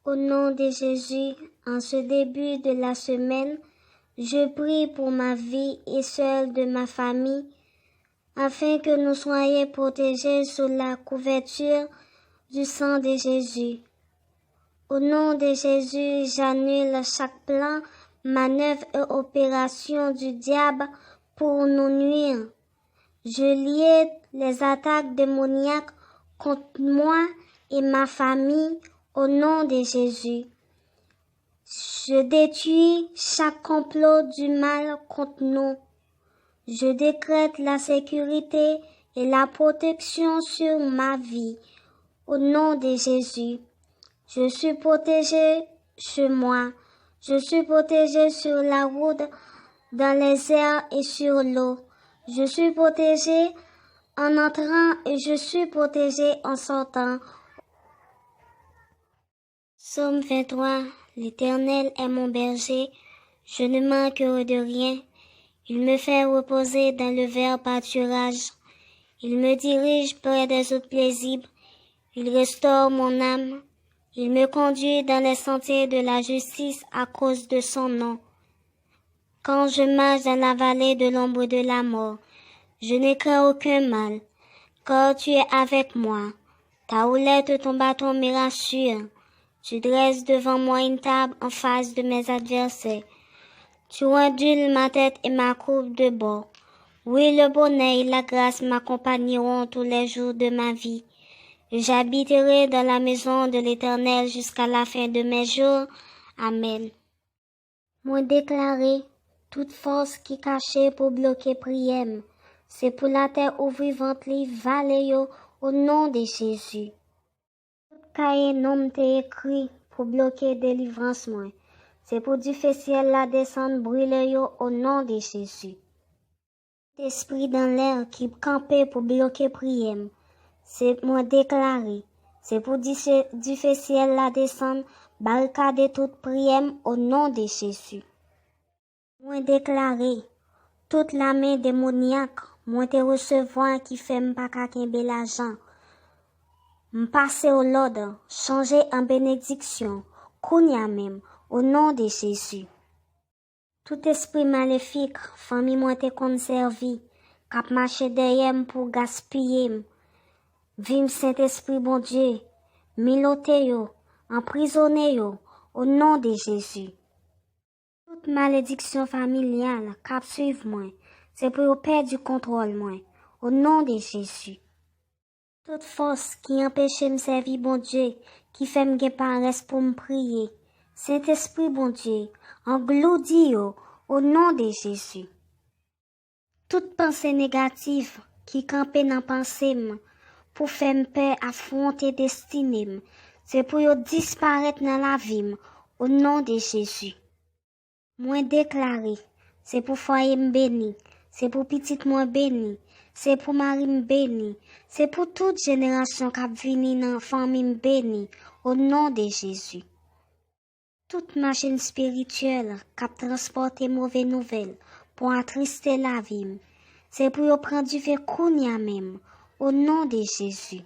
Au nom de Jésus, en ce début de la semaine, je prie pour ma vie et celle de ma famille, afin que nous soyons protégés sous la couverture du sang de Jésus. Au nom de Jésus, j'annule chaque plan, manœuvre et opération du diable pour nous nuire. Je lie les attaques démoniaques contre moi et ma famille au nom de Jésus. Je détruis chaque complot du mal contre nous. Je décrète la sécurité et la protection sur ma vie au nom de Jésus. Je suis protégé chez moi. Je suis protégé sur la route, dans les airs et sur l'eau. Je suis protégé en entrant et je suis protégé en sortant. Psaume 23. L'Éternel est mon berger, je ne manquerai de rien. Il me fait reposer dans le vert pâturage. Il me dirige près des eaux paisibles. Il restaure mon âme. Il me conduit dans les sentiers de la justice à cause de son nom. Quand je marche dans la vallée de l'ombre de la mort, je ne crains aucun mal, car tu es avec moi. Ta houlette et ton bâton me rassurent. Tu dresses devant moi une table en face de mes adversaires. Tu ondules ma tête et ma coupe de bord. Oui, le bonheur et la grâce m'accompagneront tous les jours de ma vie. J'habiterai dans la maison de l'Éternel jusqu'à la fin de mes jours. Amen. Moi déclaré, toute force qui cachée pour bloquer prière, c'est pour la terre ou vivante li valéo au nom de Jésus. Cahier nom t'est écrit pour bloquer délivrance moi. C'est pour du fait ciel la descendre brûler yo au nom de Jésus. Esprit dans l'air qui campait pour bloquer prière. C'est moi déclaré. C'est pour du fait ciel la descendre barricader toute prière au nom de Jésus. Moi déclaré. Toute la main démoniaque, moi te recevoir qui fait m'pas kembe l'argent. M'passer au l'ordre, changer en bénédiction, kounya même, au nom de Jésus. Tout esprit maléfique, famille moi te conservi, kap marché derrière pour gaspiller. Vim Saint-Esprit bon Dieu, milote yo, emprisonné yo, au nom de Jésus. Toute malédiction familiale, kap suive moi, c'est pour perdre du contrôle moi, au nom de Jésus. Toute force qui empêche me servir bon Dieu, qui fait me gen paresse pour me prier. Saint-Esprit bon Dieu, engloudi yo, au nom de Jésus. Toute pensée négative qui campe dans pensée pour faire me peur affronter destinée, c'est pour yo disparaître dans la vie, au nom de Jésus. Moi déclaré, c'est pour foyer me béni, c'est pour petite moi béni, c'est pour mari me béni, c'est pour toute génération qui vini dans famille me béni, au nom de Jésus. Toute machine spirituelle qui transporte mauvaises nouvelles pour attrister la vie, c'est pour yo prendre du fait kounya même, au nom de Jésus.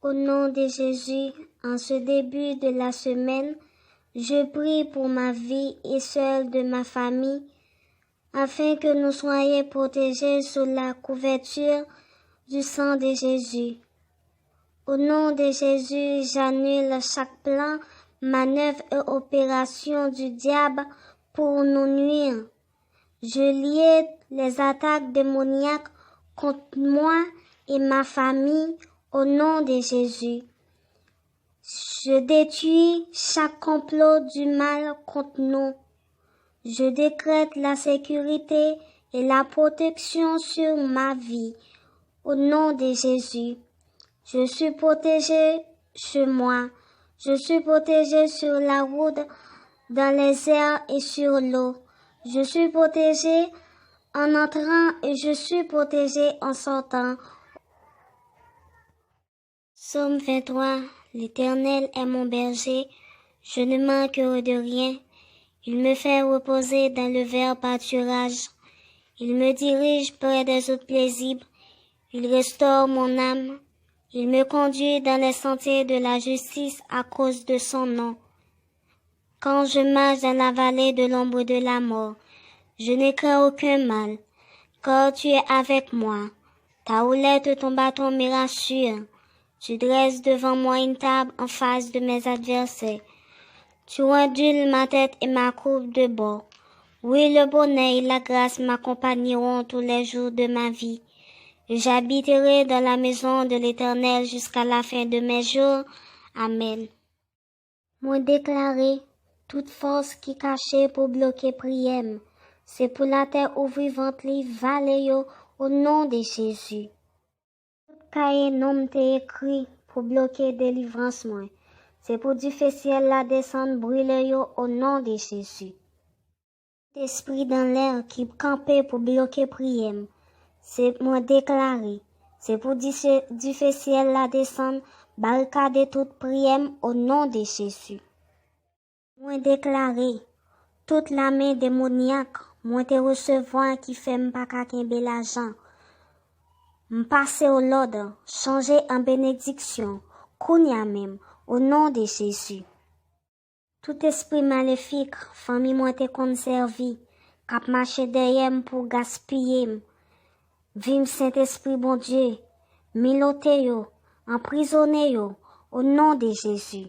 Au nom de Jésus, en ce début de la semaine, je prie pour ma vie et celle de ma famille, afin que nous soyons protégés sous la couverture du sang de Jésus. Au nom de Jésus, j'annule chaque plan, manœuvre et opération du diable pour nous nuire. Je lie les attaques démoniaques contre moi et ma famille au nom de Jésus. Je détruis chaque complot du mal contre nous. Je décrète la sécurité et la protection sur ma vie. Au nom de Jésus, je suis protégé chez moi. Je suis protégé sur la route, dans les airs et sur l'eau. Je suis protégé en entrant et je suis protégé en sortant. Psaume 23. L'Éternel est mon berger, je ne manquerai de rien. Il me fait reposer dans le vert pâturage. Il me dirige près des eaux paisibles. Il restaure mon âme. Il me conduit dans les sentiers de la justice à cause de son nom. Quand je marche dans la vallée de l'ombre de la mort, je ne crains aucun mal, car tu es avec moi. Ta houlette et ton bâton me rassurent. Tu dresses devant moi une table en face de mes adversaires. Tu ondules ma tête et ma coupe de bord. Oui, le bonheur et la grâce m'accompagneront tous les jours de ma vie. J'habiterai dans la maison de l'Éternel jusqu'à la fin de mes jours. Amen. Moi déclaré, toute force qui cachée pour bloquer prière, c'est pour la terre ou vivante li vallée au nom de Jésus. Cahier nom t'est écrit pour bloquer délivrance moi. C'est pour du fait ciel la descendre brûler au nom de Jésus. Esprit dans l'air qui campait pour bloquer prière. C'est moi déclaré. C'est pour du fait ciel la descendre barricader toute prière au nom de Jésus. Moi déclaré. Toute la main démoniaque, moi te recevoir qui fait m'pas kembe l'argent. M'passer au l'ordre, changer en bénédiction, kounya même, au nom de Jésus. Tout esprit maléfique, famille moi te conservi, kap marché derrière pour gaspiller. Vim Saint-Esprit bon Dieu, milote yo, emprisonné yo, au nom de Jésus.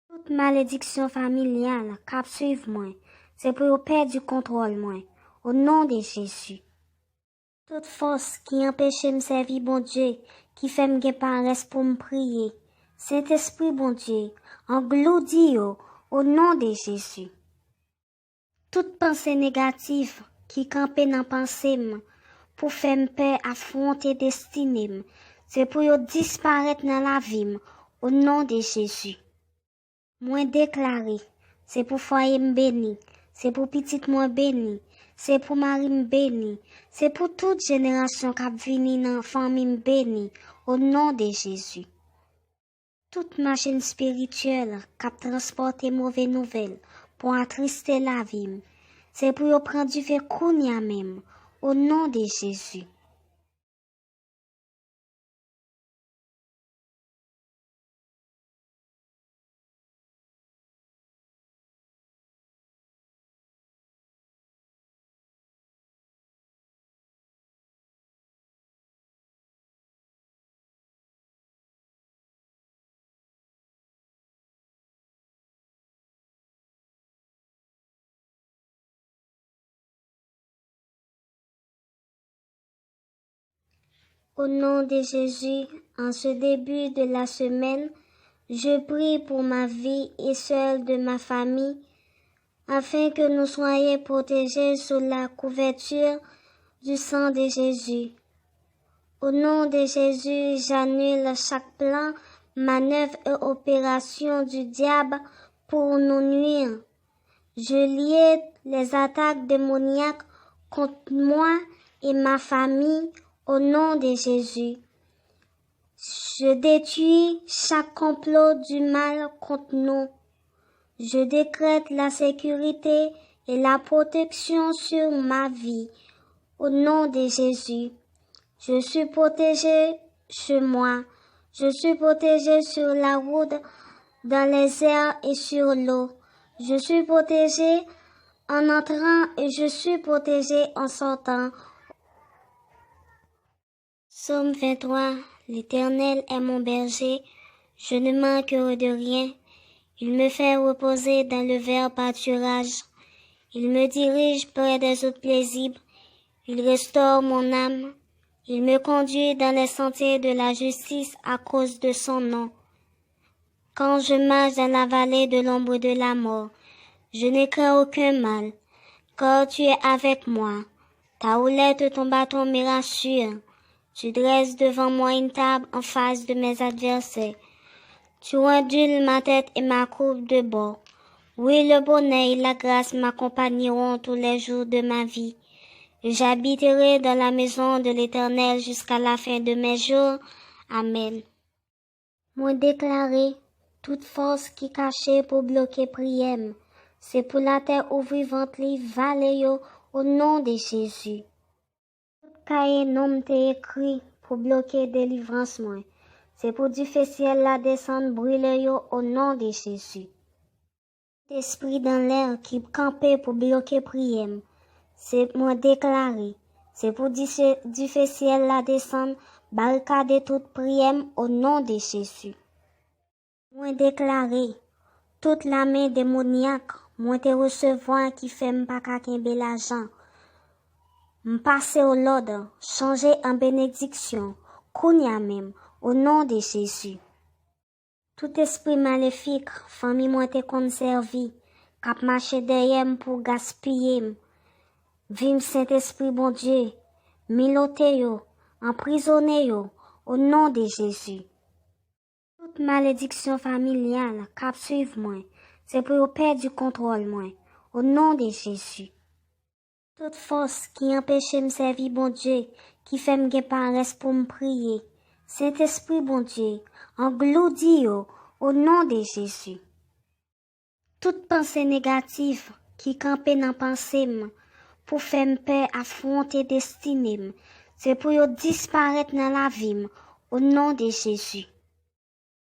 Toute malédiction familiale, kap suive moi, c'est pour perdre du contrôle moi, au nom de Jésus. Toute force qui empêche me servir bon Dieu, qui fait me gen paresse pour me prier. Saint-Esprit bon Dieu, engloudi yo, au nom de Jésus. Toute pensée négative qui campe dans pensée pour faire me peur affronter destinée, c'est pour yo disparaître dans la vie, au nom de Jésus. Moi déclaré, c'est pour foyer me béni, c'est pour petite moi béni, c'est pour mari me béni, c'est pour toute génération qui vini dans famille me béni, au nom de Jésus. Toute machine spirituelle qui transporte mauvaises nouvelles pour attrister la vie, c'est pour yo prendre du fait kounya même, au nom de Jésus. Au nom de Jésus, en ce début de la semaine, je prie pour ma vie et celle de ma famille, afin que nous soyons protégés sous la couverture du sang de Jésus. Au nom de Jésus, j'annule chaque plan, manœuvre et opération du diable pour nous nuire. Je lie les attaques démoniaques contre moi et ma famille au nom de Jésus. Je détruis chaque complot du mal contre nous. Je décrète la sécurité et la protection sur ma vie. Au nom de Jésus, je suis protégé chez moi. Je suis protégé sur la route, dans les airs et sur l'eau. Je suis protégé en entrant et je suis protégé en sortant. Psaume 23. L'Éternel est mon berger, je ne manquerai de rien. Il me fait reposer dans le vert pâturage. Il me dirige près des eaux paisibles. Il restaure mon âme. Il me conduit dans les sentiers de la justice à cause de son nom. Quand je marche dans la vallée de l'ombre de la mort, je ne crains aucun mal, car tu es avec moi. Ta houlette et ton bâton me rassurent. Tu dresses devant moi une table en face de mes adversaires. Tu ondules ma tête et ma coupe de bord. Oui, le bonheur et la grâce m'accompagneront tous les jours de ma vie. J'habiterai dans la maison de l'Éternel jusqu'à la fin de mes jours. Amen. Moi déclaré, toute force qui cachée pour bloquer prière, c'est pour la terre ou vivante li vallée au nom de Jésus. Tout cahier nom t'est écrit pour bloquer délivrance moi. C'est pour du fait ciel la descendre brûler au nom de Jésus. Esprit dans l'air qui campait pour bloquer prière, c'est moi déclaré. C'est pour du fait ciel la descendre barricader toute prière au nom de Jésus. Moi déclaré, toute la main démoniaque, moi te recevoir qui fait m'pas kembe l'argent. M'passer au l'ordre, changer en bénédiction, kounya même, au nom de Jésus. Tout esprit maléfique, famille moi te conservi, kap marché derrière pour gaspiller. Vim Saint-Esprit bon Dieu, milote yo, emprisonné yo, au nom de Jésus. Toute malédiction familiale cap suivre moi, c'est pour perdre du contrôle moi, au nom de Jésus. Toute force qui empêche me servir bon Dieu, qui fait me gen paresse pour me prier, Saint-Esprit bon Dieu, engloudi yo, au nom de Jésus. Toute pensée négative qui campe dans pensée pour faire me peur affronter destinée, c'est pour yo disparaître dans la vie, au nom de Jésus.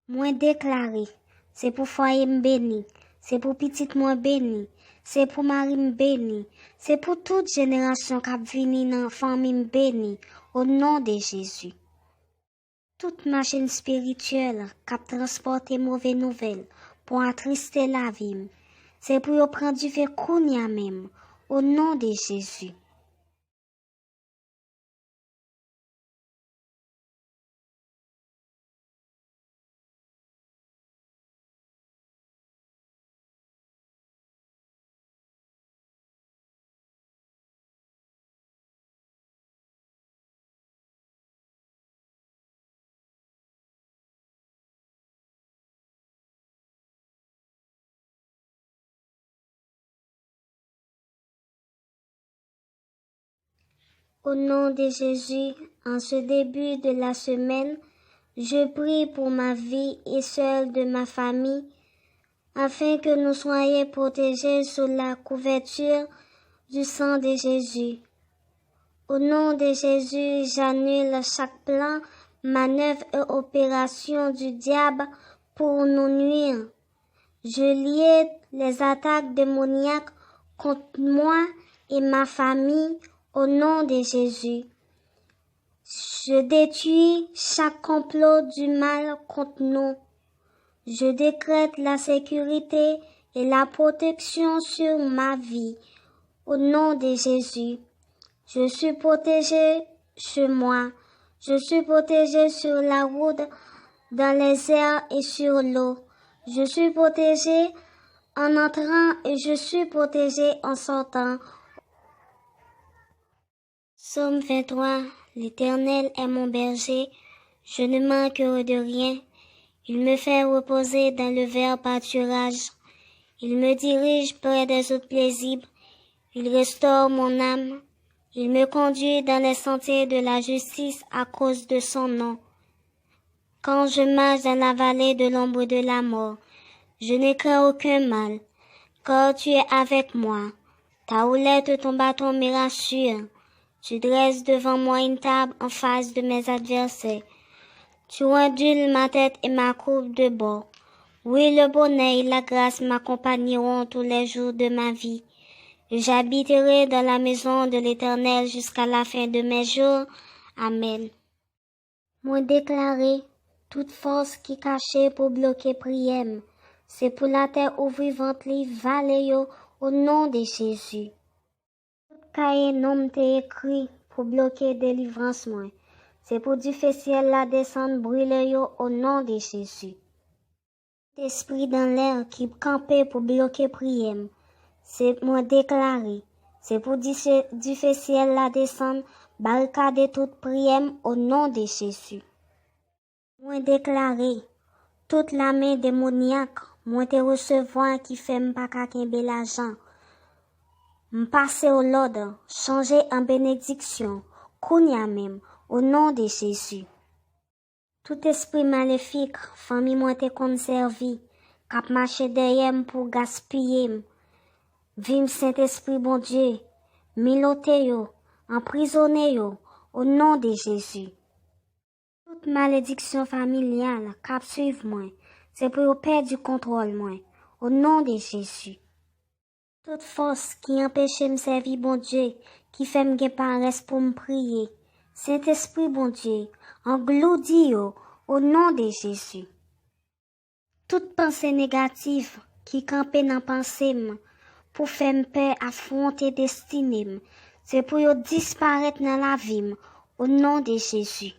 Moi déclaré, c'est pour foyer me béni, c'est pour petite moi béni, c'est pour mari me béni, c'est pour toute génération qui vini dans famille me béni, au nom de Jésus. Toute machine spirituelle qui transporte mauvaises nouvelles pour attrister la vie, c'est pour yo prendre du fait kounya même, au nom de Jésus. Au nom de Jésus, en ce début de la semaine, je prie pour ma vie et celle de ma famille, afin que nous soyons protégés sous la couverture du sang de Jésus. Au nom de Jésus, j'annule chaque plan, manœuvre et opération du diable pour nous nuire. Je lie les attaques démoniaques contre moi et ma famille au nom de Jésus. Je détruis chaque complot du mal contre nous. Je décrète la sécurité et la protection sur ma vie. Au nom de Jésus, je suis protégé chez moi. Je suis protégé sur la route, dans les airs et sur l'eau. Je suis protégé en entrant et je suis protégé en sortant. Psaume 23. L'Éternel est mon berger, je ne manquerai de rien. Il me fait reposer dans le vert pâturage. Il me dirige près des eaux paisibles. Il restaure mon âme. Il me conduit dans les sentiers de la justice à cause de son nom. Quand je marche dans la vallée de l'ombre de la mort, je ne crains aucun mal, car tu es avec moi. Ta houlette et ton bâton me rassurent. Tu dresses devant moi une table en face de mes adversaires. Tu ondules ma tête et ma coupe de bord. Oui, le bonheur et la grâce m'accompagneront tous les jours de ma vie. J'habiterai dans la maison de l'Éternel jusqu'à la fin de mes jours. Amen. Moi déclaré, toute force qui cachée pour bloquer prière, c'est pour la terre ou vivante li vallée au nom de Jésus. Tout cahier nom t'est écrit pour bloquer délivrance moi. C'est pour du fait ciel la descendre brûler au nom de Jésus. Esprit dans l'air qui campait pour bloquer prière, c'est moi déclaré. C'est pour du fait ciel la descendre barricader toute prière au nom de Jésus. Moi déclaré, toute la main démoniaque, moi te recevoir qui fait m'pas ka kembe l'argent. M'passer au l'ordre, changer en bénédiction, kounya même, au nom de Jésus. Tout esprit maléfique, famille moi te conservi, kap marché derrière pour gaspiller. Vim Saint-Esprit bon Dieu, milote yo, emprisonné yo, au nom de Jésus. Toute malédiction familiale, cap suivre moi, c'est pour perdre du contrôle moi, au nom de Jésus. Toute force qui empêche me servir bon Dieu, qui fait me gen paresse pour me prier, Saint-Esprit bon Dieu, engloudi yo, au nom de Jésus. Toute pensée négative qui campe dans pensée pour faire me peur affronter destinée, c'est pour yo disparaître dans la vie, au nom de Jésus.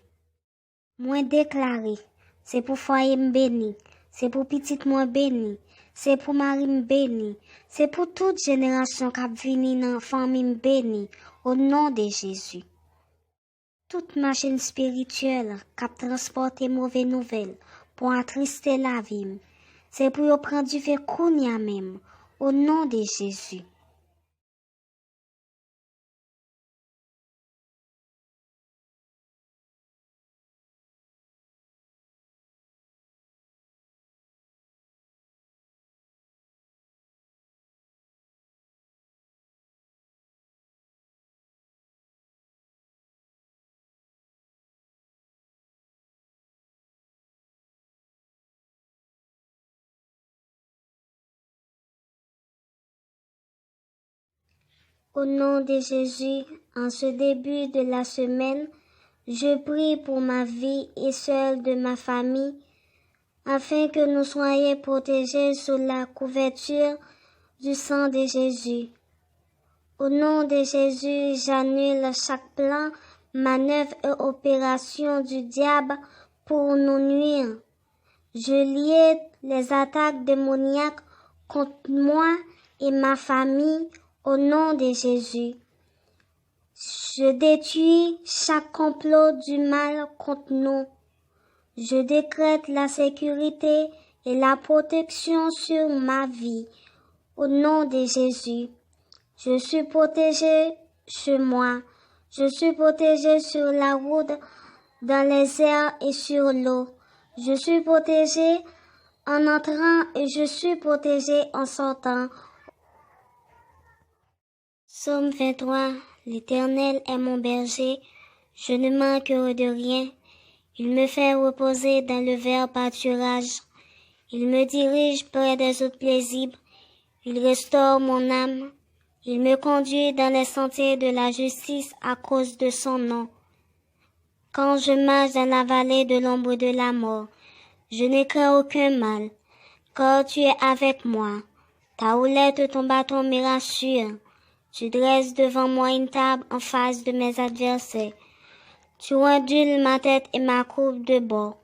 Moi déclaré, c'est pour foyer me béni, c'est pour petite moi béni, c'est pour mari me béni, c'est pour toute génération qui vini dans famille me béni, au nom de Jésus. Toute machine spirituelle qui transporte mauvaises nouvelles pour attrister la vie, c'est pour yo prendre du fait kounya même, au nom de Jésus. Au nom de Jésus, en ce début de la semaine, je prie pour ma vie et celle de ma famille, afin que nous soyons protégés sous la couverture du sang de Jésus. Au nom de Jésus, j'annule chaque plan, manœuvre et opération du diable pour nous nuire. Je lie les attaques démoniaques contre moi et ma famille au nom de Jésus. Je détruis chaque complot du mal contre nous. Je décrète la sécurité et la protection sur ma vie. Au nom de Jésus, je suis protégé chez moi. Je suis protégé sur la route, dans les airs et sur l'eau. Je suis protégé en entrant et je suis protégé en sortant. Psaume 23. L'Éternel est mon berger, je ne manquerai de rien. Il me fait reposer dans le vert pâturage. Il me dirige près des eaux paisibles. Il restaure mon âme. Il me conduit dans les sentiers de la justice à cause de son nom. Quand je marche dans la vallée de l'ombre de la mort, je ne crains aucun mal, car tu es avec moi. Ta houlette et ton bâton me rassurent. Tu dresses devant moi une table en face de mes adversaires. Tu ondules ma tête et ma coupe de bord.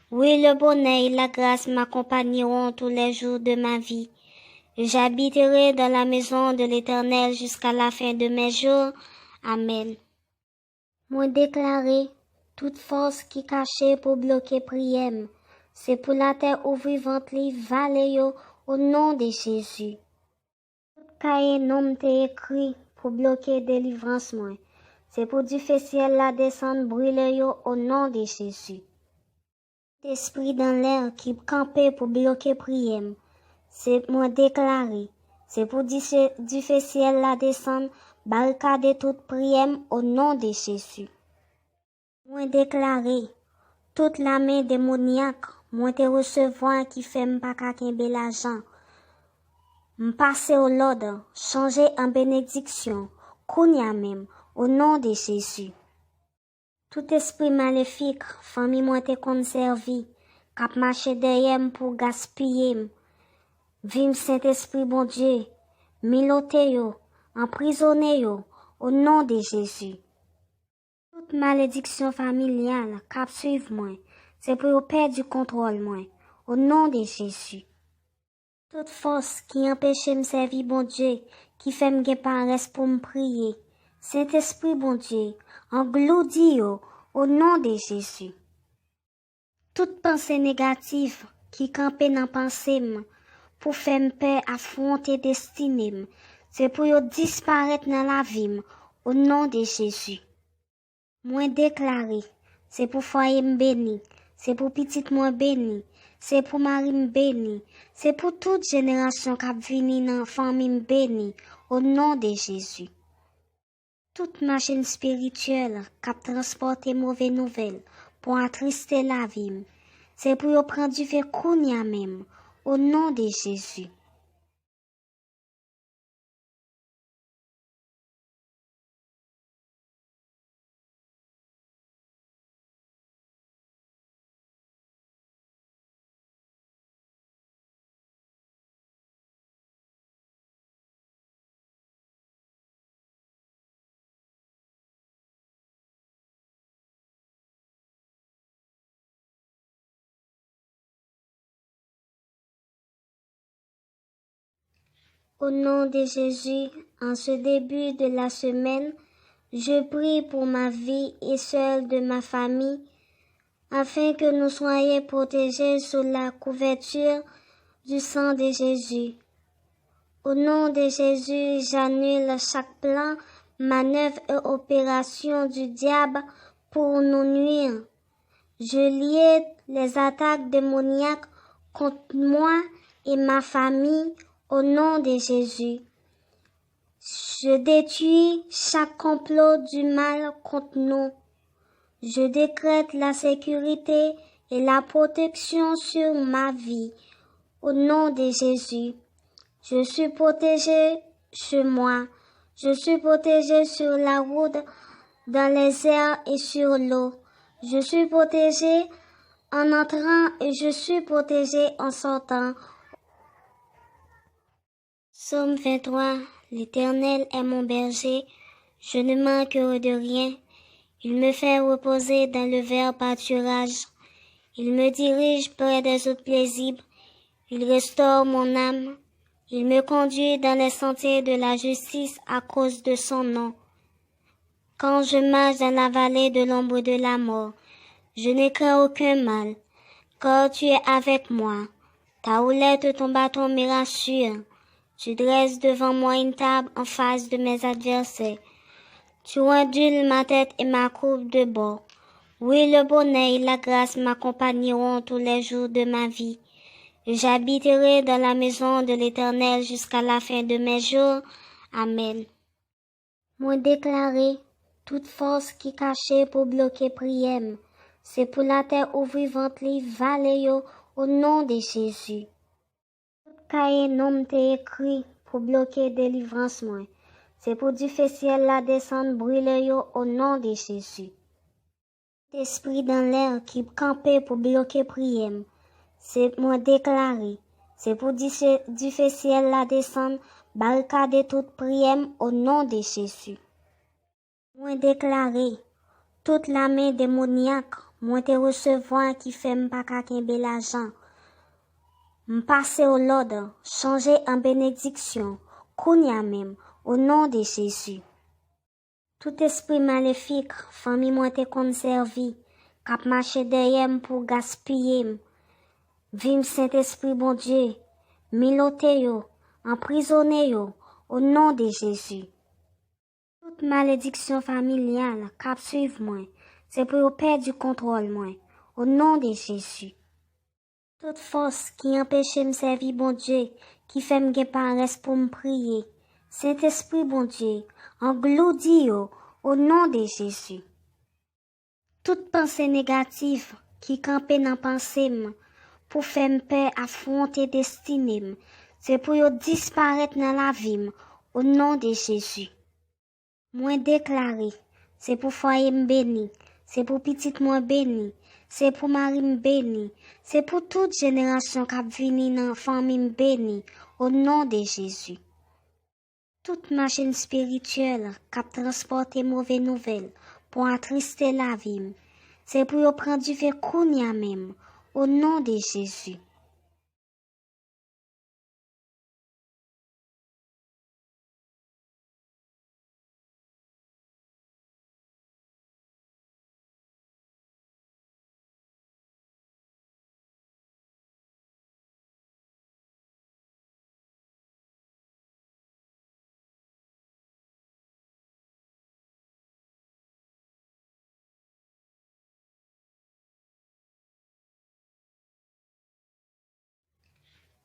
Oui, le bonheur et la grâce m'accompagneront tous les jours de ma vie. J'habiterai dans la maison de l'Éternel jusqu'à la fin de mes jours. Amen. Moi déclaré, toute force qui cachée pour bloquer prière, c'est pour la terre où vivante li vallée au nom de Jésus. Tout cahier nom t'est écrit pour bloquer délivrance moi. C'est pour du fait ciel la descendre brûler au nom de Jésus. Esprit dans l'air qui campait pour bloquer prière, c'est moi déclaré. C'est pour du fait ciel la descendre barricader toute prière au nom de Jésus. Moi déclaré, toute la main démoniaque, moi te recevoir qui fait m'pas ka kembe l'argent. M'passer au l'ordre, changer en bénédiction, kounya même, au nom de Jésus. Tout esprit maléfique, famille moi te conservi, kap marché derrière pour gaspiller. Vim Saint-Esprit bon Dieu, milote yo, emprisonné yo, au nom de Jésus. Toute malédiction familiale, cap suivre moi, c'est pour perdre du contrôle moi, au nom de Jésus. Toute force qui empêche me servir bon Dieu, qui fait me gen paresse pour me prier, Saint-Esprit bon Dieu, engloudi yo, au nom de Jésus. Toute pensée négative qui campait dans pensée pour faire peur affronter destinée. C'est pour yo disparaître dans la vie au nom de Jésus. Moi déclaré, c'est pour foyer béni, c'est pour petite moi béni, c'est pour mari béni, c'est pour toute génération qui vini dans famille béni au nom de Jésus. Toute machine spirituelle qui transporte mauvaises nouvelles pour attrister la vie, c'est pour yo prendre du fait kounya même au nom de Jésus. Au nom de Jésus, en ce début de la semaine, je prie pour ma vie et celle de ma famille, afin que nous soyons protégés sous la couverture du sang de Jésus. Au nom de Jésus, j'annule chaque plan, manœuvre et opération du diable pour nous nuire. Je lie les attaques démoniaques contre moi et ma famille au nom de Jésus. Je détruis chaque complot du mal contre nous. Je décrète la sécurité et la protection sur ma vie. Au nom de Jésus, je suis protégé chez moi. Je suis protégé sur la route, dans les airs et sur l'eau. Je suis protégé en entrant et je suis protégé en sortant. Psaume 23. L'Éternel est mon berger, je ne manquerai de rien. Il me fait reposer dans le vert pâturage. Il me dirige près des eaux paisibles. Il restaure mon âme. Il me conduit dans les sentiers de la justice à cause de son nom. Quand je marche dans la vallée de l'ombre de la mort, je ne crains aucun mal, car tu es avec moi. Ta houlette et ton bâton me rassurent. Tu dresses devant moi une table en face de mes adversaires. Tu ondules ma tête et ma coupe de bord. Oui, le bonheur et la grâce m'accompagneront tous les jours de ma vie. J'habiterai dans la maison de l'Éternel jusqu'à la fin de mes jours. Amen. Moi déclaré, toute force qui cachée pour bloquer prière, c'est pour la terre ouvrivante les vallées au nom de Jésus. Cahier nom t'est écrit pour bloquer délivrance moi. C'est pour du fait ciel la descendre brûler yo au nom de Jésus. Esprit dans l'air qui campait pour bloquer prière. C'est moi déclaré. C'est pour du fait ciel la descendre barricader toute prière au nom de Jésus. Moi déclaré. Toute la main démoniaque, moi te recevoir qui fait m'pas kembe l'argent. M'passer au l'ordre, changer en bénédiction, kounya même, au nom de Jésus. Tout esprit maléfique, famille moi te conservi, kap marché derrière pour gaspiller. Vim Saint-Esprit bon Dieu, milote yo, emprisonné yo, au nom de Jésus. Toute malédiction familiale, kap suive moi, c'est pour yo perdre du contrôle moi, au nom de Jésus. Toute force qui empêche me servir bon Dieu, qui fait me gen paresse pour me prier. Saint-Esprit bon Dieu, engloudi yo, au nom de Jésus. Toute pensée négative qui campe dans pensée pour faire me peur affronter destinée, c'est pour yo disparaître dans la vie, au nom de Jésus. Moi déclaré, c'est pour foyer béni, c'est pour petite moi béni, c'est pour mari béni, c'est pour toute génération qui vini dans famille béni, au nom de Jésus. Toute machine spirituelle qui transporte mauvaises nouvelles pour attrister la vie, c'est pour yo prendre du fait kounya même, au nom de Jésus.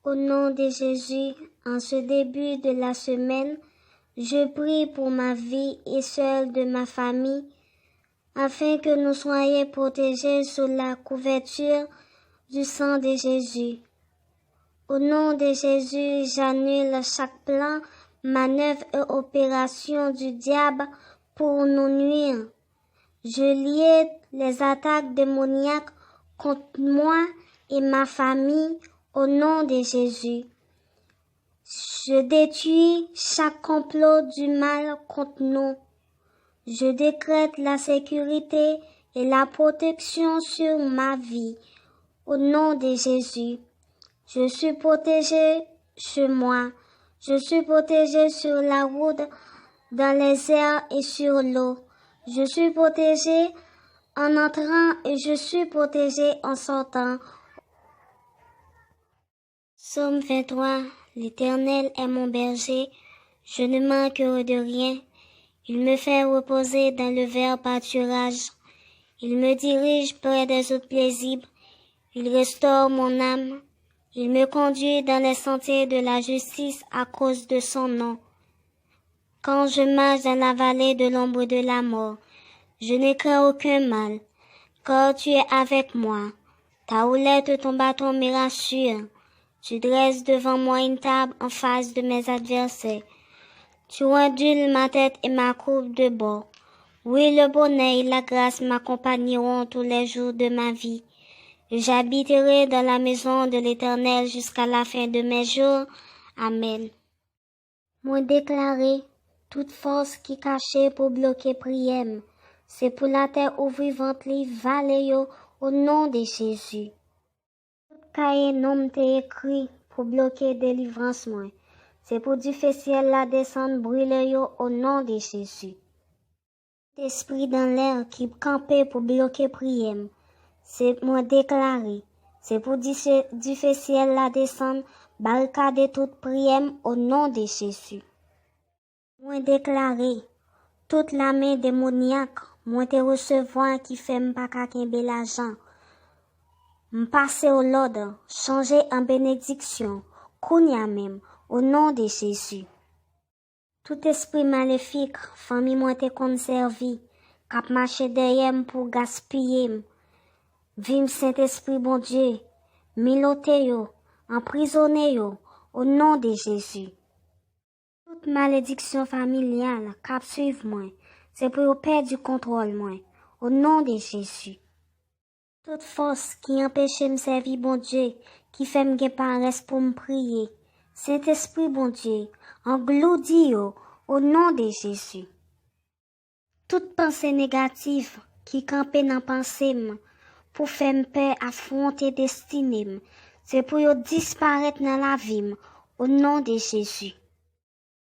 Au nom de Jésus, en ce début de la semaine, je prie pour ma vie et celle de ma famille, afin que nous soyons protégés sous la couverture du sang de Jésus. Au nom de Jésus, j'annule chaque plan, manœuvre et opération du diable pour nous nuire. Je lie les attaques démoniaques contre moi et ma famille au nom de Jésus. Je détruis chaque complot du mal contre nous. Je décrète la sécurité et la protection sur ma vie. Au nom de Jésus, je suis protégé chez moi. Je suis protégé sur la route, dans les airs et sur l'eau. Je suis protégé en entrant et je suis protégé en sortant. Psaume 23. L'Éternel est mon berger, je ne manquerai de rien. Il me fait reposer dans le vert pâturage. Il me dirige près des eaux paisibles. Il restaure mon âme. Il me conduit dans les sentiers de la justice à cause de son nom. Quand je marche dans la vallée de l'ombre de la mort, je ne crains aucun mal, car tu es avec moi. Ta houlette et ton bâton me rassurent. Tu dresses devant moi une table en face de mes adversaires. Tu ondules ma tête et ma coupe de bord. Oui, le bonheur et la grâce m'accompagneront tous les jours de ma vie. J'habiterai dans la maison de l'Éternel jusqu'à la fin de mes jours. Amen. Moi déclaré, toute force qui cachée pour bloquer prière, c'est pour la terre ouvrivante li vallée au nom de Jésus. Cahier nom t'est écrit pour bloquer délivrance moi. C'est pour du feu ciel la descendre brûler yo au nom de Jésus. Esprit dans l'air qui campait pour bloquer prière. C'est moi déclaré. C'est pour du feu ciel la descendre barricader toute prière au nom de Jésus. Moi déclaré. Toute la main démoniaque, moi te recevoir qui fait m'pas kembe l'argent. M'passer au l'ordre, changer en bénédiction, kounya même, au nom de Jésus. Tout esprit maléfique, famille moi te conservi, kap marché derrière pour gaspiller. Vim Saint-Esprit bon Dieu, milote yo, emprisonné yo, au nom de Jésus. Toute malédiction familiale, kap suive moi, c'est pour perdre du contrôle moi, au nom de Jésus. Toute force qui empêche me servir bon Dieu, qui fait me paresse pour me prier. Saint-Esprit bon Dieu, engloudis yo, au nom de Jésus. Toute pensée négative qui campe dans pensée pour faire me peur affronter destinée, c'est pour yo disparaître dans la vie, au nom de Jésus.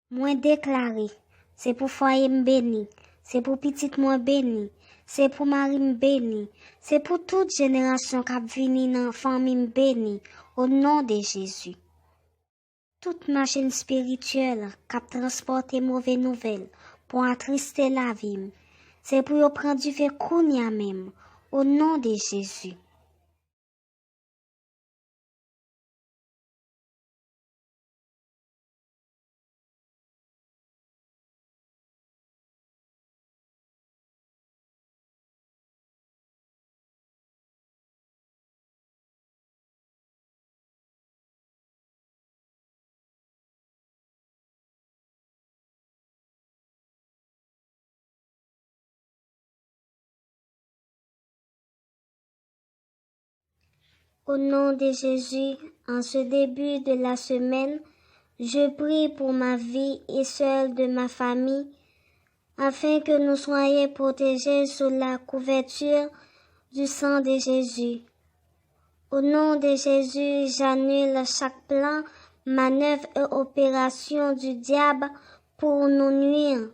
Moi déclaré, c'est pour foyer me béni, c'est pour petite moi béni. C'est pour mari me béni. C'est pour toute génération qui a venu dans la famille béni. Au nom de Jésus. Toute machine spirituelle qui a transporté mauvaises nouvelles pour attrister la vie. C'est pour prendre du fait kounya même. Au nom de Jésus. Au nom de Jésus, en ce début de la semaine, je prie pour ma vie et celle de ma famille, afin que nous soyons protégés sous la couverture du sang de Jésus. Au nom de Jésus, j'annule chaque plan, manœuvre et opération du diable pour nous nuire.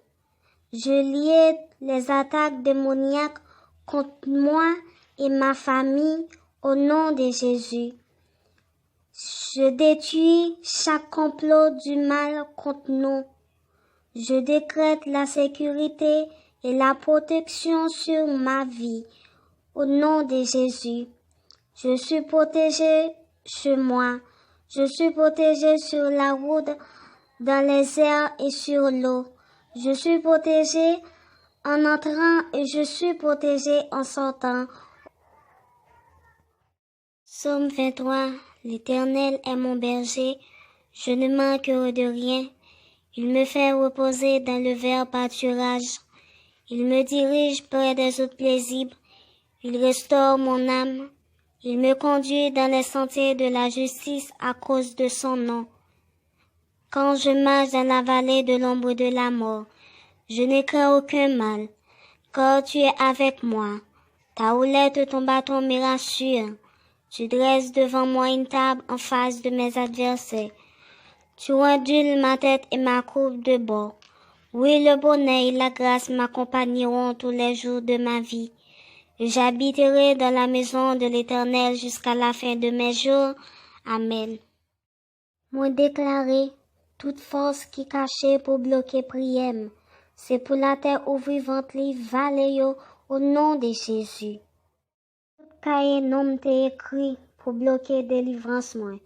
Je lie les attaques démoniaques contre moi et ma famille au nom de Jésus. Je détruis chaque complot du mal contre nous. Je décrète la sécurité et la protection sur ma vie. Au nom de Jésus, je suis protégé chez moi. Je suis protégé sur la route, dans les airs et sur l'eau. Je suis protégé en entrant et je suis protégé en sortant. Psaume 23. L'Éternel est mon berger, je ne manquerai de rien. Il me fait reposer dans le vert pâturage. Il me dirige près des eaux paisibles. Il restaure mon âme. Il me conduit dans les sentiers de la justice à cause de son nom. Quand je marche dans la vallée de l'ombre de la mort, je ne crains aucun mal, car tu es avec moi. Ta houlette et ton bâton me rassurent. Tu dresses devant moi une table en face de mes adversaires. Tu ondules ma tête et ma coupe de bord. Oui, le bonheur et la grâce m'accompagneront tous les jours de ma vie. J'habiterai dans la maison de l'Éternel jusqu'à la fin de mes jours. Amen. Moi déclaré, toute force qui cachée pour bloquer prière, c'est pour la terre ou vivante li vallée au nom de Jésus. Tout cahier nom t'est écrit pour bloquer délivrance moi.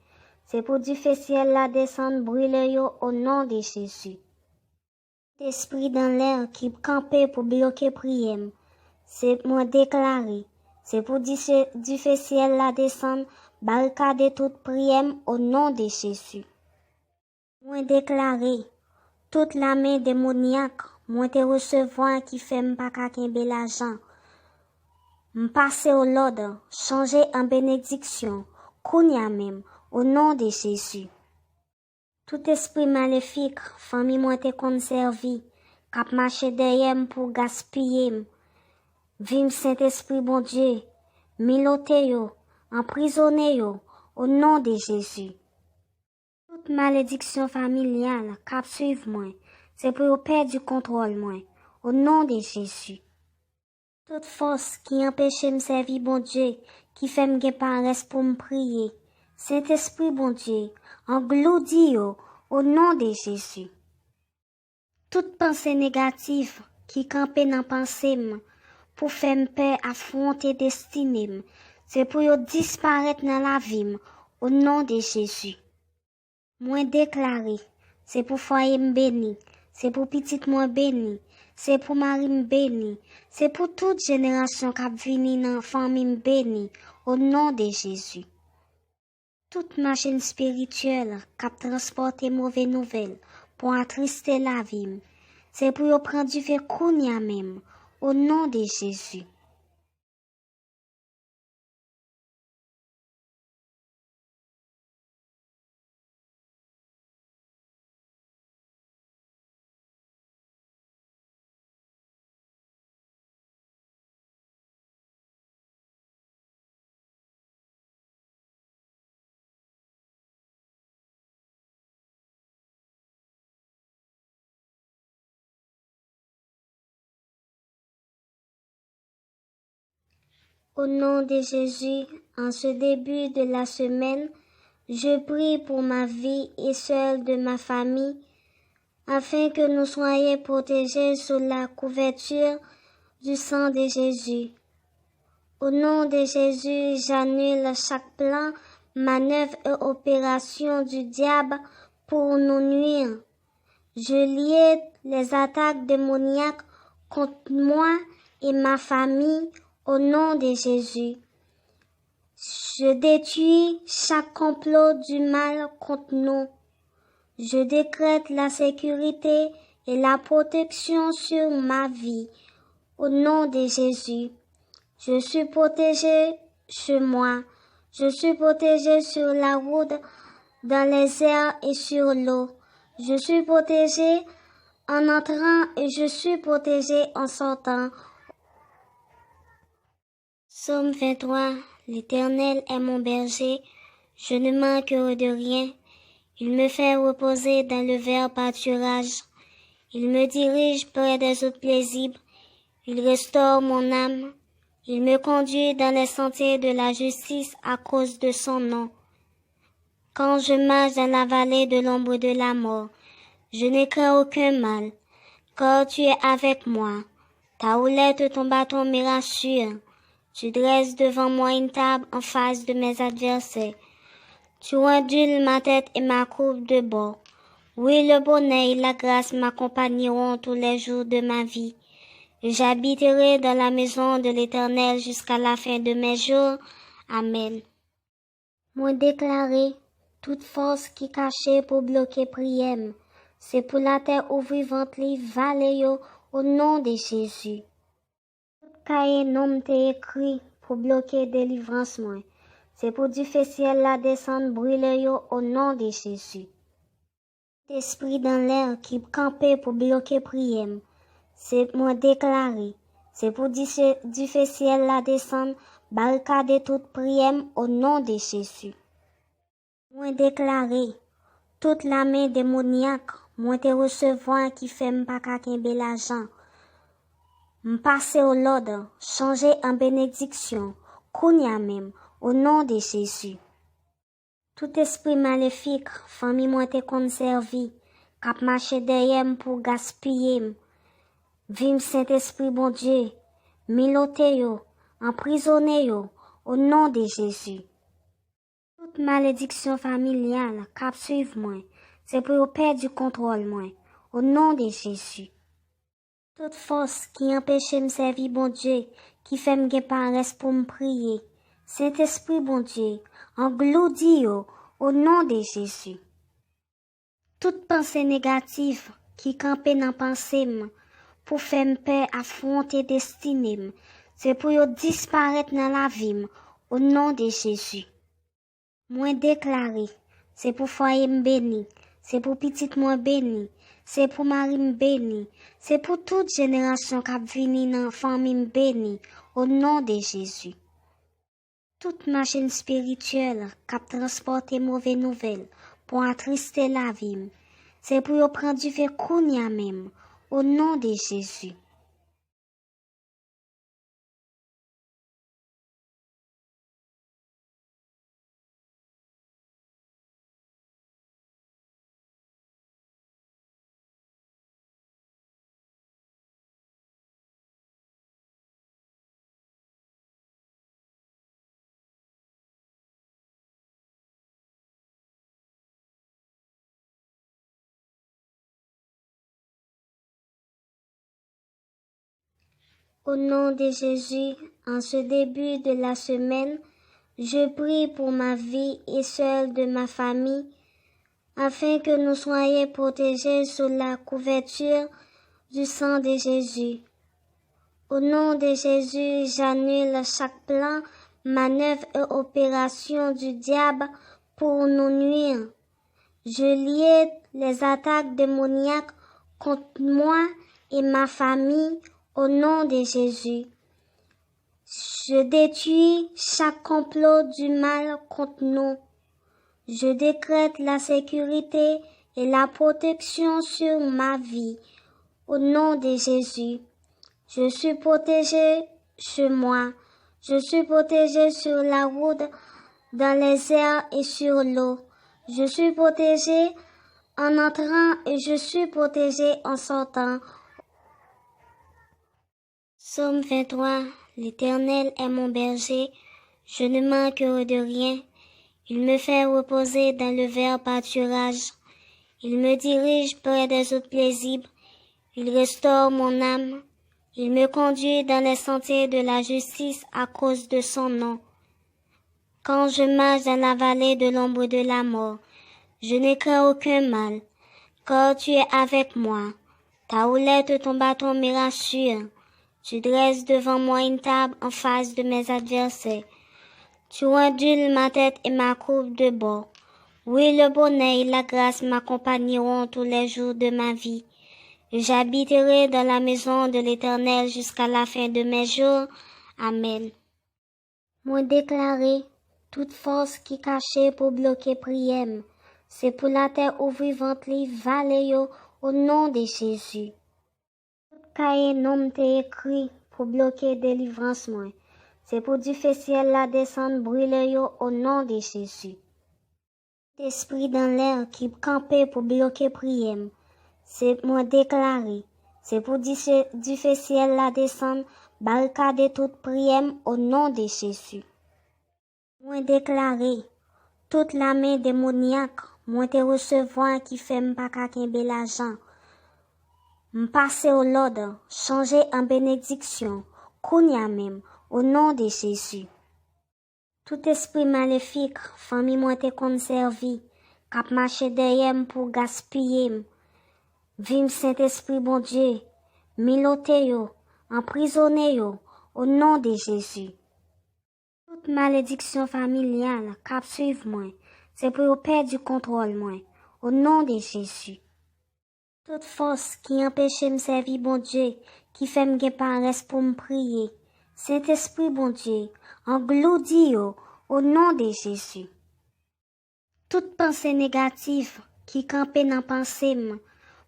C'est pour du feu ciel la descendre brûler yo au nom de Jésus. Esprit dans l'air qui campait pour bloquer prière, c'est moi déclaré. C'est pour du feu ciel la descendre barricader toute prière au nom de Jésus. Moi déclaré, toute la main démoniaque, moi te recevoir qui fait m'pas kembe l'argent. M'passer au l'ordre, changer en bénédiction, kounya même, au nom de Jésus. Tout esprit maléfique, famille moi te conservi, kap marché derrière pour gaspiller. Vim Saint-Esprit bon Dieu, milote yo, emprisonné yo, au nom de Jésus. Toute malédiction familiale, cap suivre moi, c'est pour perdre du contrôle moi, au nom de Jésus. Toute force qui empêche me servir bon Dieu, qui fait me paresse pour me prier, Saint-Esprit bon Dieu, engloudis yo, au nom de Jésus. Toute pensée négative qui campe dans pensée pour faire me peur affronter destinée, c'est pour yo disparaître dans la vie, au nom de Jésus. Moi déclaré, c'est pour foyer me béni, c'est pour petite moi béni, c'est pour mari me béni, c'est pour toute génération qui vini dans famille me béni, au nom de Jésus. Toute machine spirituelle qui transporte mauvaises nouvelles pour attrister la vie, c'est pour yo prendre du feu kounya même, au nom de Jésus. Au nom de Jésus, en ce début de la semaine, je prie pour ma vie et celle de ma famille, afin que nous soyons protégés sous la couverture du sang de Jésus. Au nom de Jésus, j'annule chaque plan, manœuvre et opération du diable pour nous nuire. Je lie les attaques démoniaques contre moi et ma famille au nom de Jésus. Je détruis chaque complot du mal contre nous. Je décrète la sécurité et la protection sur ma vie. Au nom de Jésus, je suis protégé chez moi. Je suis protégé sur la route, dans les airs et sur l'eau. Je suis protégé en entrant et je suis protégé en sortant. Psaume 23. L'Éternel est mon berger, je ne manquerai de rien. Il me fait reposer dans le vert pâturage. Il me dirige près des eaux paisibles. Il restaure mon âme. Il me conduit dans les sentiers de la justice à cause de son nom. Quand je marche dans la vallée de l'ombre de la mort, je ne crains aucun mal, car tu es avec moi. Ta houlette et ton bâton me rassurent. Tu dresses devant moi une table en face de mes adversaires. Tu ondules ma tête et ma coupe de bord. Oui, le bonheur et la grâce m'accompagneront tous les jours de ma vie. J'habiterai dans la maison de l'Éternel jusqu'à la fin de mes jours. Amen. Moi déclaré, toute force qui cachée pour bloquer prière, c'est pour la terre ou vivante li vale yo au nom de Jésus. Tout cahier nom t'est écrit pour bloquer délivrance moi. C'est pour du feu ciel la descendre brûler yo au nom de Jésus. Esprit dans l'air qui campait pour bloquer prière, c'est moi déclaré. C'est pour du feu ciel la descendre barricader toute prière au nom de Jésus. Moi déclaré, toute la main démoniaque, moi te recevoir qui fait m'pas kembe l'argent. M'passer au l'ordre, changer en bénédiction, kounya même, au nom de Jésus. Tout esprit maléfique, famille moi te conservi, kap marché derrière pour gaspiller. Vim Saint-Esprit bon Dieu, milote yo, emprisonné yo, au nom de Jésus. Toute malédiction familiale, cap suivre moi, c'est pour perdre du contrôle moi, au nom de Jésus. Toute force qui empêche me servir bon Dieu, qui fait me paresse pour me prier, Saint-Esprit bon Dieu, engloudis yo, au nom de Jésus. Toute pensée négative qui campe dans pensée pour faire me peur affronter destinée, c'est pour yo disparaître dans la vie, au nom de Jésus. Moi déclaré, c'est pour foyer me béni, c'est pour petite moi béni, c'est pour mari me béni, c'est pour toute génération qui vini dans famille me béni, au nom de Jésus. Toute machine spirituelle qui transporte mauvaises nouvelles pour attrister la vie, c'est pour yo prendre du fait kounya même, au nom de Jésus. Au nom de Jésus, en ce début de la semaine, je prie pour ma vie et celle de ma famille, afin que nous soyons protégés sous la couverture du sang de Jésus. Au nom de Jésus, j'annule chaque plan, manœuvre et opération du diable pour nous nuire. Je lie les attaques démoniaques contre moi et ma famille au nom de Jésus. Je détruis chaque complot du mal contre nous. Je décrète la sécurité et la protection sur ma vie. Au nom de Jésus, je suis protégé chez moi. Je suis protégé sur la route, dans les airs et sur l'eau. Je suis protégé en entrant et je suis protégé en sortant. Psaume 23. L'Éternel est mon berger, je ne manquerai de rien. Il me fait reposer dans le vert pâturage. Il me dirige près des eaux paisibles. Il restaure mon âme. Il me conduit dans les sentiers de la justice à cause de son nom. Quand je marche dans la vallée de l'ombre de la mort, je ne crains aucun mal, car tu es avec moi. Ta houlette et ton bâton me rassurent. Tu dresses devant moi une table en face de mes adversaires. Tu ondules ma tête et ma coupe de bord. Oui, le bonheur et la grâce m'accompagneront tous les jours de ma vie. J'habiterai dans la maison de l'Éternel jusqu'à la fin de mes jours. Amen. Moi déclaré, toute force qui cachée pour bloquer prière, c'est pour la terre ou vivante li vale yo au nom de Jésus. Cahier nom t'est écrit pour bloquer délivrance moi. C'est pour du feu ciel la descendre brûler yo au nom de Jésus. Esprit dans l'air qui campait pour bloquer prière, c'est moi déclaré. C'est pour du feu ciel la descendre barricader toute prière au nom de Jésus. Moi déclaré. toute la main démoniaque, moi te recevoir qui fait m'pas ka kembe l'argent. M'passer au l'ordre, changer en bénédiction, kounya même, au nom de Jésus. Tout esprit maléfique, famille moi te conservi, kap marché derrière pour gaspiller. Vim Saint-Esprit bon Dieu, milote yo, emprisonné yo, au nom de Jésus. Toute malédiction familiale, kap suive moi, c'est pour yo perdre du contrôle moi, au nom de Jésus. Toute force qui empêche me servir bon Dieu, qui fait me paresse pour me prier, Saint-Esprit bon Dieu, engloudis yo, au nom de Jésus. Toute pensée négative qui campe dans pensée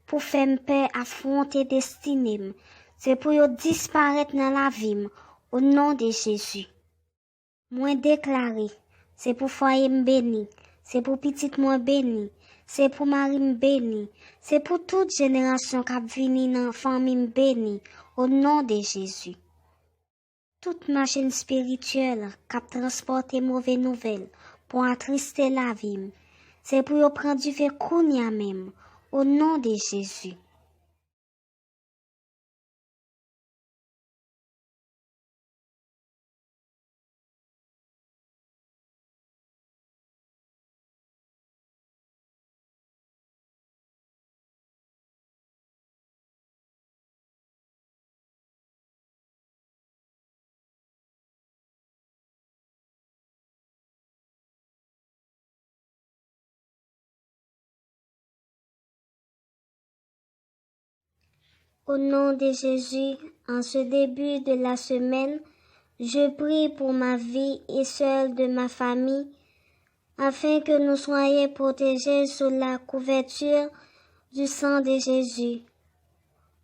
pour faire me peur affronter destinée, c'est pour yo disparaître dans la vie, au nom de Jésus. Moi déclaré, c'est pour foyer me béni, c'est pour petite moi béni, c'est pour mari me béni, c'est pour toute génération qui vini dans famille me béni, au nom de Jésus. Toute machine spirituelle qui transporte mauvaises nouvelles pour attrister la vie, c'est pour yo prendre du fait kounya même, au nom de Jésus. Au nom de Jésus, en ce début de la semaine, je prie pour ma vie et celle de ma famille, afin que nous soyons protégés sous la couverture du sang de Jésus.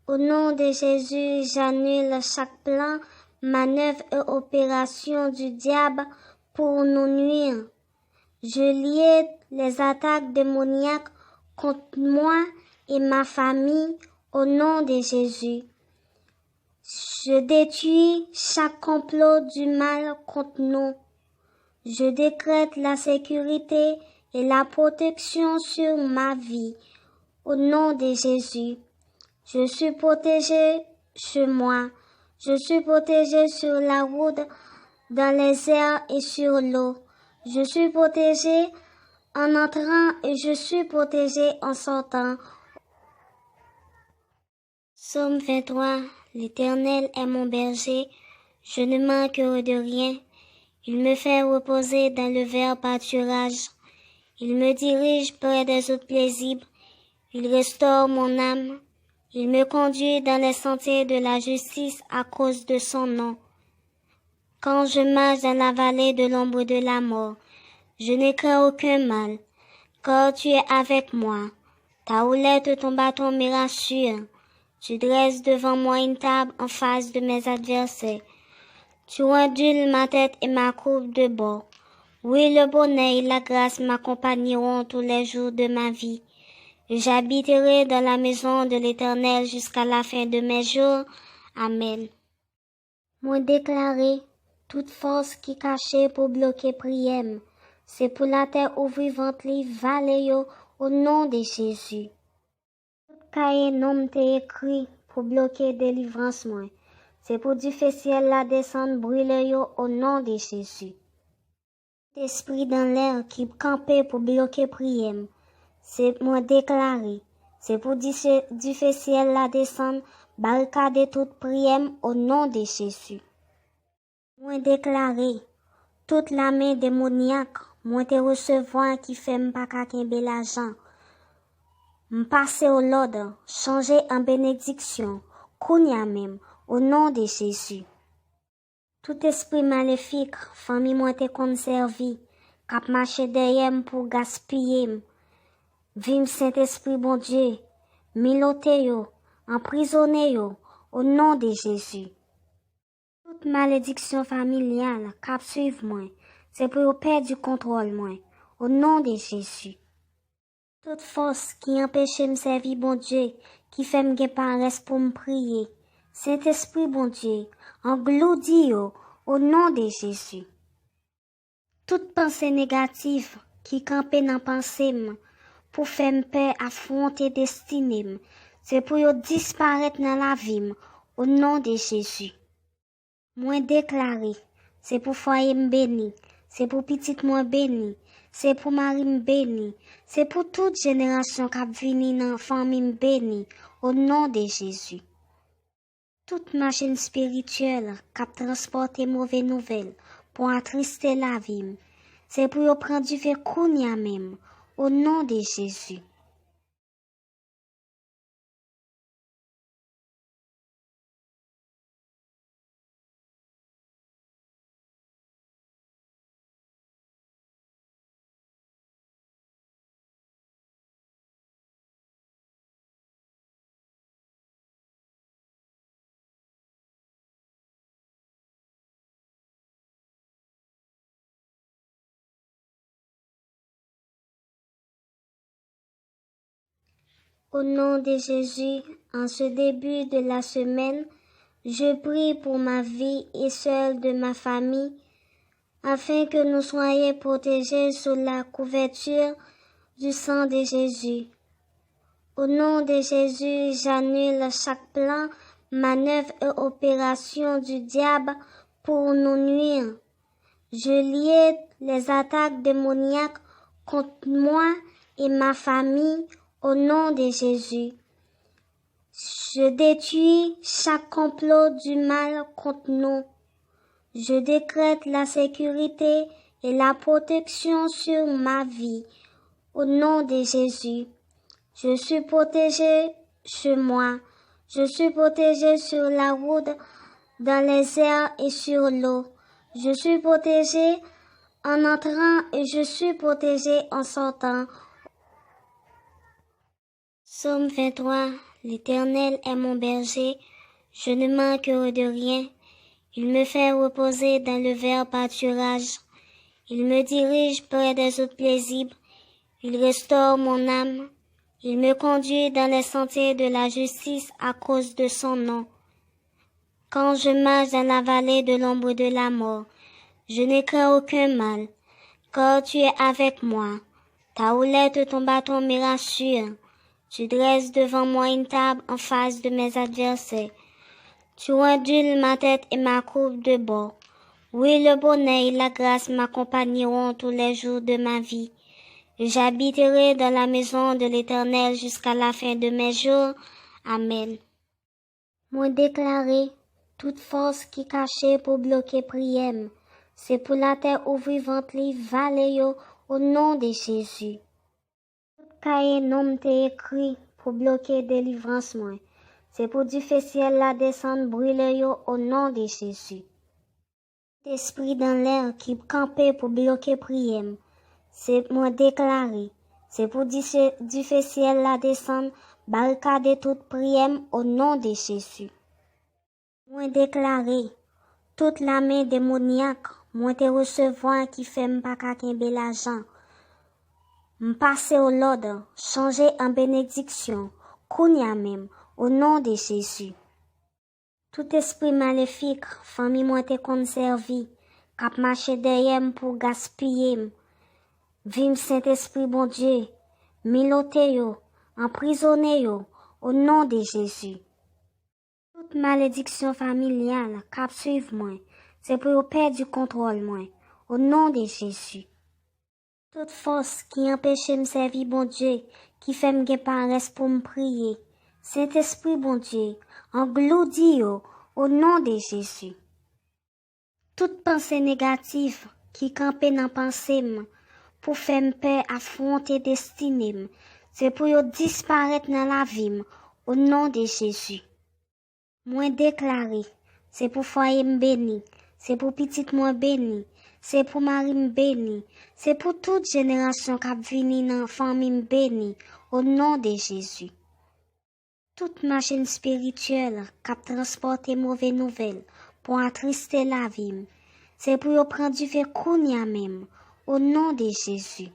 Au nom de Jésus, j'annule chaque plan, manœuvre et opération du diable pour nous nuire. Je lie les attaques démoniaques contre moi et ma famille au nom de Jésus. Je détruis chaque complot du mal contre nous. Je décrète la sécurité et la protection sur ma vie. Au nom de Jésus, je suis protégé chez moi. Je suis protégé sur la route, dans les airs et sur l'eau. Je suis protégé en entrant et je suis protégé en sortant. Psaume 23. L'Éternel est mon berger, je ne manquerai de rien. Il me fait reposer dans le vert pâturage. Il me dirige près des eaux paisibles. Il restaure mon âme. Il me conduit dans les sentiers de la justice à cause de son nom. Quand je marche dans la vallée de l'ombre de la mort, je ne crains aucun mal, car tu es avec moi. Ta houlette et ton bâton me rassurent. Tu dresses devant moi une table en face de mes adversaires. Tu ondules ma tête et ma coupe de bord. Oui, le bonheur et la grâce m'accompagneront tous les jours de ma vie. J'habiterai dans la maison de l'Éternel jusqu'à la fin de mes jours. Amen. Moi déclaré, toute force qui cachée pour bloquer prière, c'est pour la terre ou vivante li vallée au nom de Jésus. Cahier nom t'est écrit pour bloquer délivrance moi. C'est pour du feu ciel la descendre brûler yo au nom de Jésus. Esprit dans l'air qui campait pour bloquer prière, c'est moi déclaré. C'est pour du feu ciel la descendre barricader toute prière au nom de Jésus. Moi déclaré, toute la main démoniaque, moi te recevoir qui fait m'pas ka kembe l'argent. M'passer au l'ordre, changer en bénédiction, kounya même, au nom de Jésus. Tout esprit maléfique, famille moi te conservi, kap marché derrière pour gaspiller. Vim Saint-Esprit bon Dieu, milote yo, emprisonné yo, au nom de Jésus. Toute malédiction familiale, kap suive moi, c'est pour yo perdre du contrôle moi, au nom de Jésus. Toute force qui empêche me servir bon Dieu, qui fait me paresse pour me prier, Saint-Esprit bon Dieu, engloudis yo, au nom de Jésus. Toute pensée négative qui campait dans pensée pour faire me paix affronter destinée. C'est pour yo disparaître dans la vie au nom de Jésus. Moi déclaré, c'est pour foyer me béni, c'est pour petite moi béni, c'est pour mari me béni, c'est pour toute génération qui vini dans famille me béni au nom de Jésus. Toute machine spirituelle qui transporte mauvaises nouvelles pour attrister la vie, c'est pour yo prendre du fait kounya même au nom de Jésus. Au nom de Jésus, en ce début de la semaine, je prie pour ma vie et celle de ma famille, afin que nous soyons protégés sous la couverture du sang de Jésus. Au nom de Jésus, j'annule chaque plan, manœuvre et opération du diable pour nous nuire. Je lie les attaques démoniaques contre moi et ma famille au nom de Jésus. Je détruis chaque complot du mal contre nous. Je décrète la sécurité et la protection sur ma vie au nom de Jésus. Je suis protégé chez moi. Je suis protégé sur la route, dans les airs et sur l'eau. Je suis protégé en entrant et je suis protégé en sortant. Psaume 23. L'Éternel est mon berger, je ne manquerai de rien. Il me fait reposer dans le vert pâturage. Il me dirige près des eaux paisibles. Il restaure mon âme. Il me conduit dans les sentiers de la justice à cause de son nom. Quand je marche dans la vallée de l'ombre de la mort, je ne crains aucun mal, car tu es avec moi. Ta houlette et ton bâton me rassurent. Tu dresses devant moi une table en face de mes adversaires. Tu ondules ma tête et ma coupe de bord. Oui, le bonheur et la grâce m'accompagneront tous les jours de ma vie. J'habiterai dans la maison de l'Éternel jusqu'à la fin de mes jours. Amen. Moi déclaré, toute force qui cachée pour bloquer prière, c'est pour la terre ou vivante li vale au nom de Jésus. Cahier nom t'est écrit pour bloquer délivrance moi. C'est pour du feu ciel la descendre brûler yo au nom de Jésus. Esprit dans l'air qui campait pour bloquer prière, c'est moi déclaré. C'est pour du feu ciel la descendre barricader toute prière au nom de Jésus. Moi déclaré, toute la main démoniaque, moi te recevoir qui fait m'pas kembe l'argent. M'passer au l'ordre, changer en bénédiction, kounya même, au nom de Jésus. Tout esprit maléfique, famille moi te conservi, kap marché derrière pour gaspiller. Vim Saint-Esprit bon Dieu, milote yo, emprisonné yo, au nom de Jésus. Toute malédiction familiale, kap suive moi, c'est pour perdre du contrôle moi, au nom de Jésus. Toute force qui empêche me servir bon Dieu, qui fait me paresse pour me prier. Saint-Esprit bon Dieu, engloudis yo, au nom de Jésus. Toute pensée négative qui campe dans pensée pour faire me paix affronter destinée, c'est pour yo disparaître dans la vie, au nom de Jésus. Moi déclaré, c'est pour foyer me béni, c'est pour petite moi béni, c'est pour mari me béni, c'est pour toute génération qui vini dans famille béni, au nom de Jésus. Toute machine spirituelle qui transporte mauvaises nouvelles pour attrister la vie, c'est pour yo prendre du fait kounya même, au nom de Jésus.